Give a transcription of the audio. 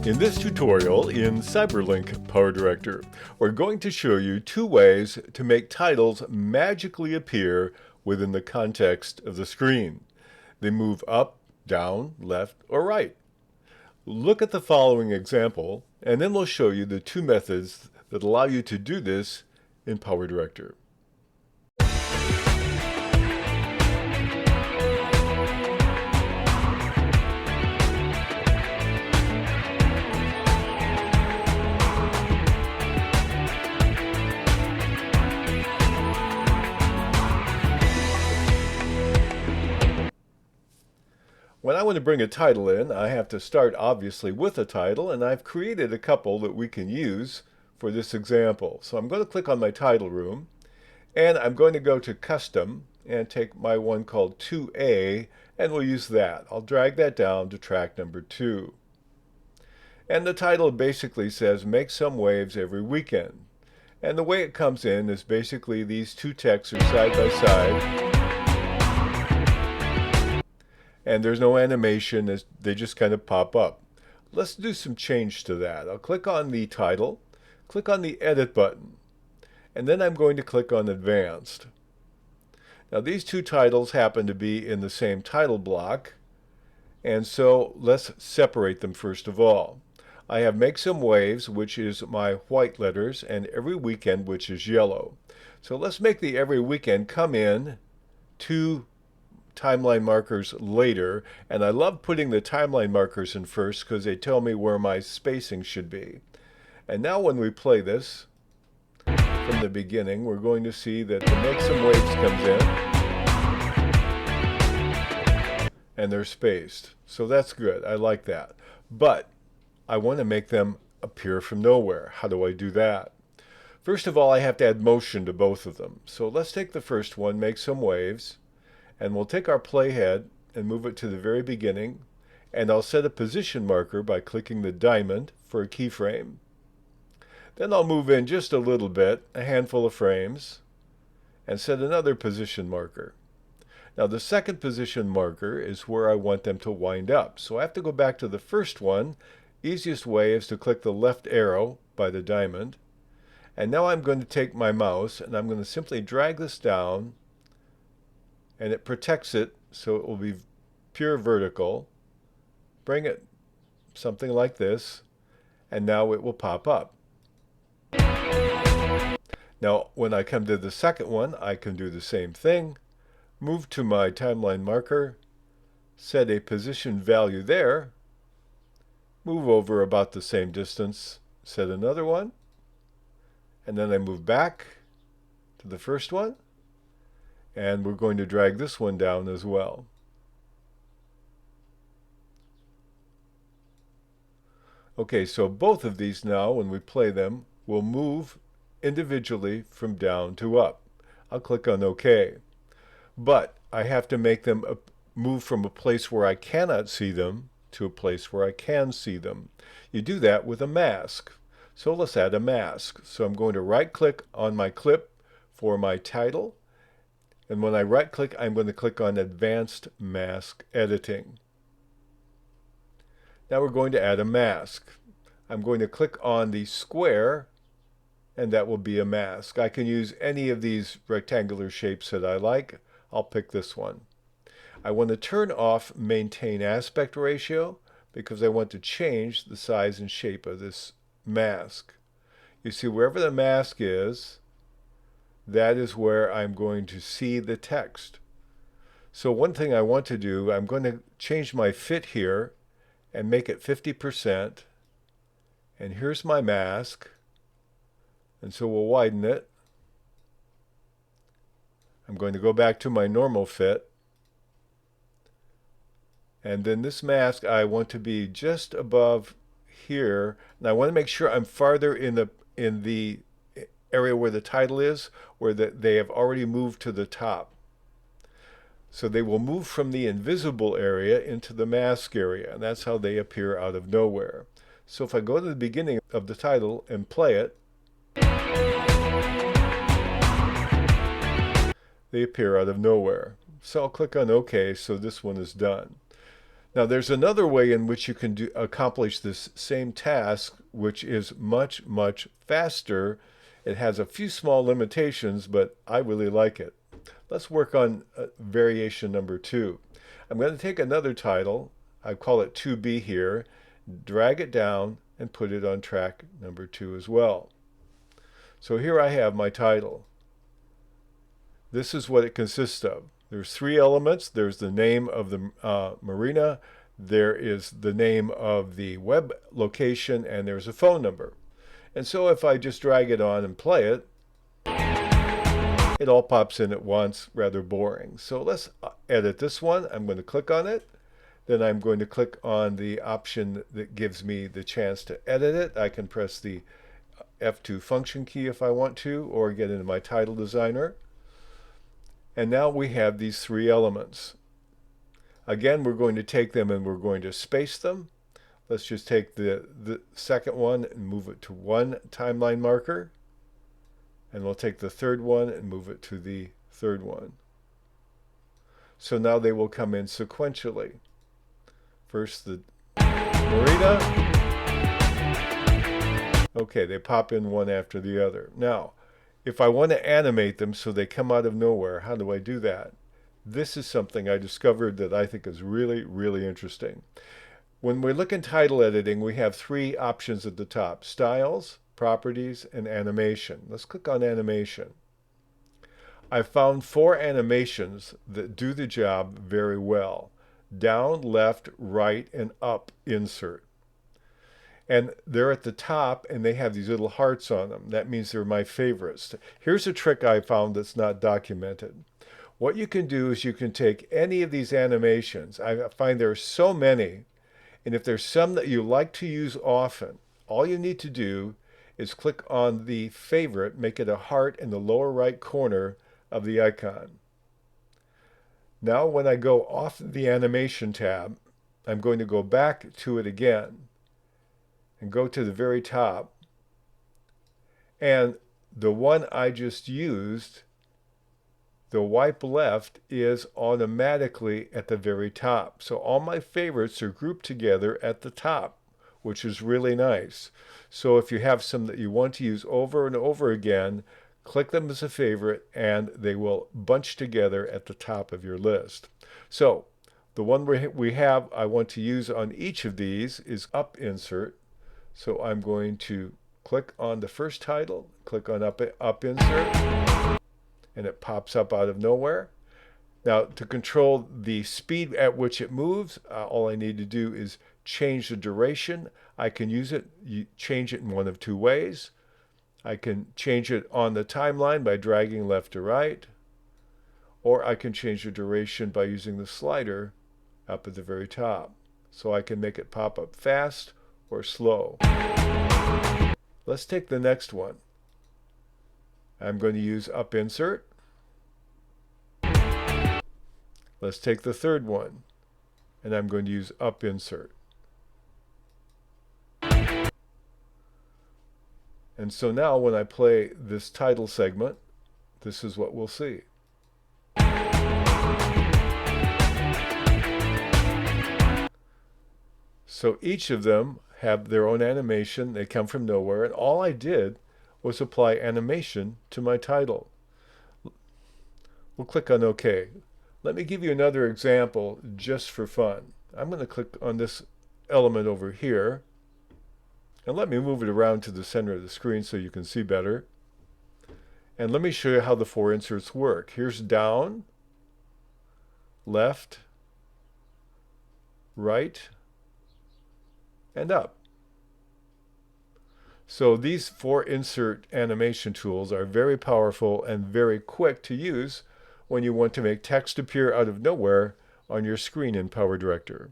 In this tutorial in Cyberlink PowerDirector, we're going to show you two ways to make titles magically appear within the context of the screen. They move up, down, left, or right. Look at the following example, and then we'll show you the two methods that allow you to do this in PowerDirector. When I want to bring a title in, I have to start obviously with a title, and I've created a couple that we can use for this example. So I'm going to click on my title room, and I'm going to go to Custom and take my one called 2A, and we'll use that. I'll drag that down to track number 2. And the title basically says, Make Some Waves Every Weekend. And the way it comes in is basically these two texts are side by side. And there's no animation, they just kind of pop up. Let's do some change to that. I'll click on the title, click on the edit button, and then I'm going to click on advanced. Now these two titles happen to be in the same title block, and so let's separate them first of all. I have Make Some Waves, which is my white letters, and Every Weekend, which is yellow. So let's make the Every Weekend come in two timeline markers later, and I love putting the timeline markers in first because they tell me where my spacing should be. And now when we play this from the beginning, we're going to see that the Make Some Waves comes in and they're spaced. So that's good. I like that. But I want to make them appear from nowhere. How do I do that? First of all, I have to add motion to both of them. So let's take the first one, Make Some Waves, and we'll take our playhead and move it to the very beginning, and I'll set a position marker by clicking the diamond for a keyframe. Then I'll move in just a little bit, a handful of frames, and set another position marker. Now the second position marker is where I want them to wind up. So I have to go back to the first one. Easiest way is to click the left arrow by the diamond. And now I'm going to take my mouse and I'm going to simply drag this down, and it protects it so it will be pure vertical. Bring it something like this, and now it will pop up. Now when I come to the second one, I can do the same thing. Move to my timeline marker, set a position value there, move over about the same distance, set another one, and then I move back to the first one, and we're going to drag this one down as well. Okay, so both of these now, when we play them, will move individually from down to up. I'll click on OK. But I have to make them move from a place where I cannot see them to a place where I can see them. You do that with a mask. So let's add a mask. So I'm going to right-click on my clip for my title. And when I right-click, I'm going to click on Advanced Mask Editing. Now we're going to add a mask. I'm going to click on the square, and that will be a mask. I can use any of these rectangular shapes that I like. I'll pick this one. I want to turn off Maintain Aspect Ratio because I want to change the size and shape of this mask. You see, wherever the mask is, that is where I'm going to see the text. So one thing I want to do, I'm going to change my fit here and make it 50%. And here's my mask. And so we'll widen it. I'm going to go back to my normal fit. And then this mask, I want to be just above here. And I want to make sure I'm farther in the area where the title is, where they have already moved to the top. So they will move from the invisible area into the mask area, and that's how they appear out of nowhere. So if I go to the beginning of the title and play it, they appear out of nowhere. So I'll click on OK, so this one is done. Now there's another way in which you can accomplish this same task, which is much, much faster. It has a few small limitations, but I really like it. Let's work on variation number 2. I'm going to take another title, I call it 2B here, drag it down and put it on track number 2 as well. So here I have my title. This is what it consists of. There's 3 elements. There's the name of the marina, there is the name of the web location, and there's a phone number. And so if I just drag it on and play it, it all pops in at once, rather boring. So let's edit this one. I'm going to click on it. Then I'm going to click on the option that gives me the chance to edit it. I can press the F2 function key if I want to, or get into my title designer. And now we have these 3 elements. Again, we're going to take them and we're going to space them. Let's just take the second one and move it to 1 timeline marker. And we'll take the 3rd one and move it to the 3rd one. So now they will come in sequentially. First the marina. Okay, they pop in one after the other. Now, if I want to animate them so they come out of nowhere, how do I do that? This is something I discovered that I think is really, really interesting. When we look in title editing, we have 3 options at the top: styles, properties, and animation. Let's click on animation. I found 4 animations that do the job very well: down, left, right, and up insert. And they're at the top and they have these little hearts on them. That means they're my favorites. Here's a trick I found that's not documented. What you can do is you can take any of these animations. I find there are so many, and if there's some that you like to use often, all you need to do is click on the favorite, make it a heart in the lower right corner of the icon. Now when I go off the animation tab, I'm going to go back to it again and go to the very top, and the one I just used, the wipe left, is automatically at the very top. So all my favorites are grouped together at the top, which is really nice. So if you have some that you want to use over and over again, click them as a favorite and they will bunch together at the top of your list. So the one I want to use on each of these is up insert. So I'm going to click on the first title, click on up insert, and it pops up out of nowhere. Now to control the speed at which it moves, all I need to do is change the duration. I can change it in one of 2 ways. I can change it on the timeline by dragging left to right, or I can change the duration by using the slider up at the very top. So I can make it pop up fast or slow. Let's take the next one. I'm going to use up insert. Let's take the 3rd one, and I'm going to use up insert. And so now when I play this title segment, this is what we'll see. So each of them have their own animation. They come from nowhere, and all I did was apply animation to my title. We'll click on OK. Let me give you another example just for fun. I'm going to click on this element over here, and let me move it around to the center of the screen so you can see better. And let me show you how the 4 inserts work. Here's down, left, right, and up. So these 4 insert animation tools are very powerful and very quick to use when you want to make text appear out of nowhere on your screen in PowerDirector.